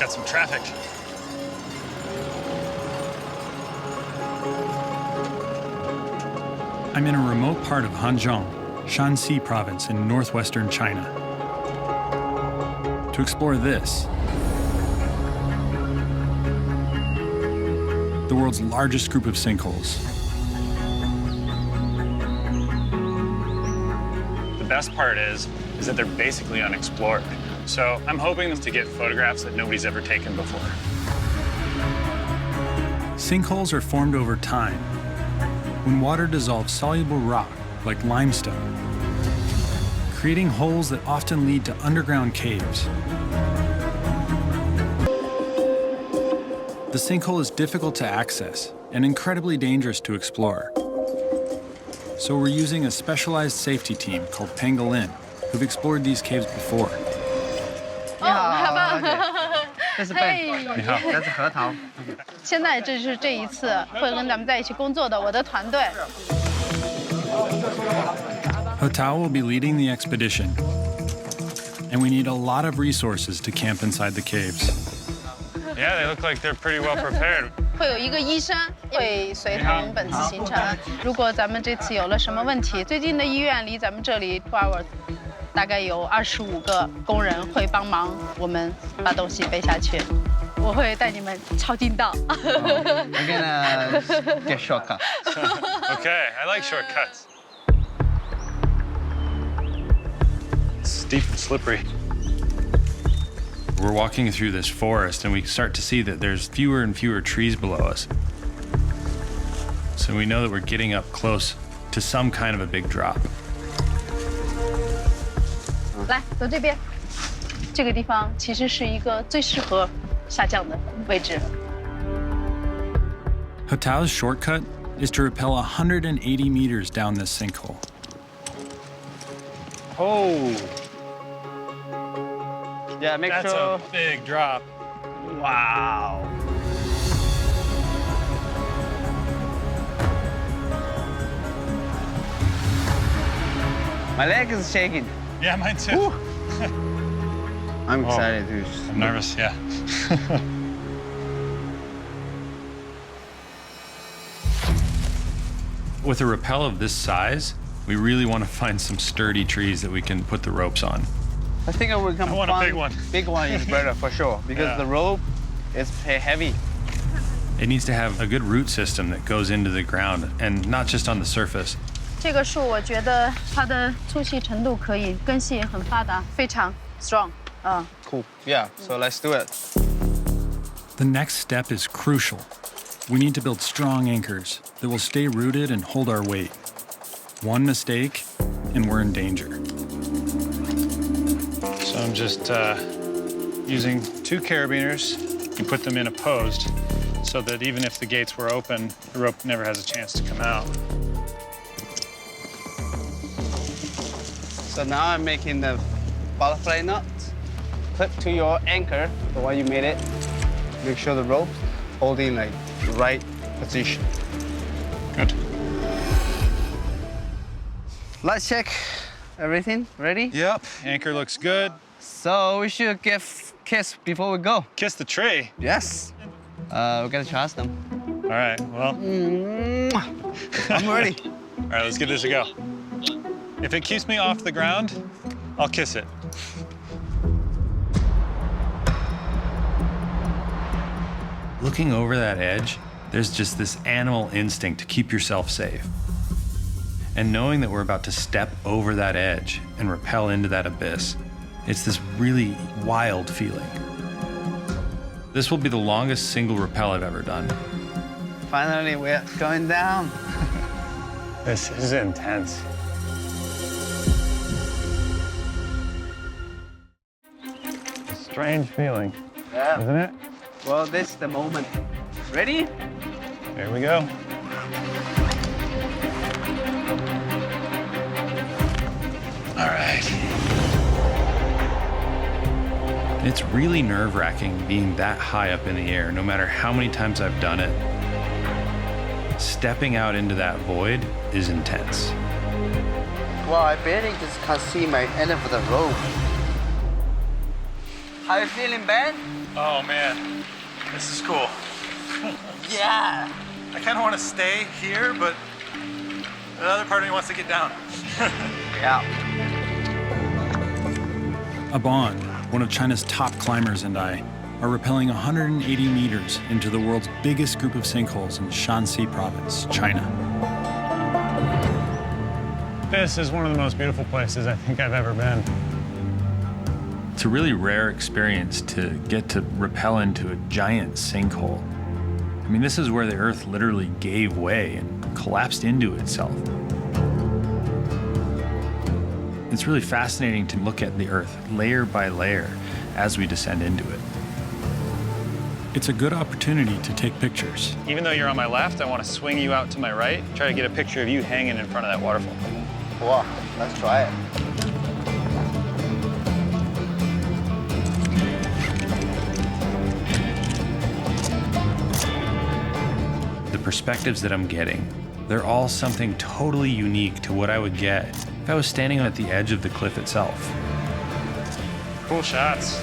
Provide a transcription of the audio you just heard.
got some traffic. I'm in a remote part of Hanzhong, Shanxi province in northwestern China. To explore this, the world's largest group of sinkholes. The best part is that they're basically unexplored. So I'm hoping to get photographs that nobody's ever taken before. Sinkholes are formed over time when water dissolves soluble rock like limestone, creating holes that often lead to underground caves. The sinkhole is difficult to access and incredibly dangerous to explore. So we're using a specialized safety team called Pangolin, who've explored these caves before. 你好，这是贝，你好，这是核桃。现在这是这一次会跟咱们在一起工作的我的团队。 Hotao will be leading the expedition, and we need a lot of resources to camp inside the caves. Yeah, they look like they're pretty well prepared. 会有一个医生会随同本次行程。如果咱们这次有了什么问题，最近的医院离咱们这里2 hours， 大概有25个工人会帮忙我们把东西背下去。我会带你们抄近道。We're gonna get shortcut. Okay, I like shortcuts. It's steep and slippery. We're walking through this forest, and we start to see that there's fewer and fewer trees below us. So we know that we're getting up close to some kind of a big drop. 来，走这边。这个地方其实是一个最适合下降的位置。Hotao's shortcut is to rappel 180 meters down this sinkhole. Oh, Yeah, make that's sure. a big drop. Wow. My leg is shaking. Yeah, mine too. I'm excited too. I'm nervous, yeah. With a rappel of this size, we really want to find some sturdy trees that we can put the ropes on. I think we can I want a big one. Big one is better for sure because Yeah. the rope is heavy. It needs to have a good root system that goes into the ground and not just on the surface. 这个树我觉得它的粗细程度可以，根系也很发达，非常 strong。Cool. Yeah. So let's do it. The next step is crucial. We need to build strong anchors that will stay rooted and hold our weight. One mistake, and we're in danger. So I'm just using 2 carabiners and put them in opposed so that even if the gates were open, the rope never has a chance to come out. So now I'm making the butterfly knot. Clip to your anchor, the one you made it. Make sure the rope holding like the right position. Good. Let's check everything. Ready? Yep. Anchor looks good. So we should give kiss before we go. Kiss the tree. Yes. We gotta trust them. All right, well, I'm ready. all right, let's give this a go. If it keeps me off the ground, I'll kiss it. Looking over that edge, there's just this animal instinct to keep yourself safe. And knowing that we're about to step over that edge and rappel into that abyss, it's this really wild feeling. This will be the longest single rappel I've ever done. Finally, we're going down. This is intense. A strange feeling, Yeah. isn't it? Well, this is the moment. Ready? Here we go. All right. It's really nerve-wracking being that high up in the air, no matter how many times I've done it. Stepping out into that void is intense. Well, I barely just can see my end of the rope. How you feeling, Ben? Oh man, this is cool. Yeah. I kind of want to stay here, but the other part of me wants to get down. Yeah. Abon, one of China's top climbers, and I are rappelling 180 meters into the world's biggest group of sinkholes in Shanxi province, China. This is one of the most beautiful places I think I've ever been. It's a really rare experience to get to rappel into a giant sinkhole. I mean, this is where the Earth literally gave way and collapsed into itself. It's really fascinating to look at the Earth layer by layer as we descend into it. It's a good opportunity to take pictures. Even though you're on my left, I want to swing you out to my right, try to get a picture of you hanging in front of that waterfall. Wow, let's try it. The perspectives that I'm getting, they're all something totally unique to what I would get if I was standing at the edge of the cliff itself. Cool shots.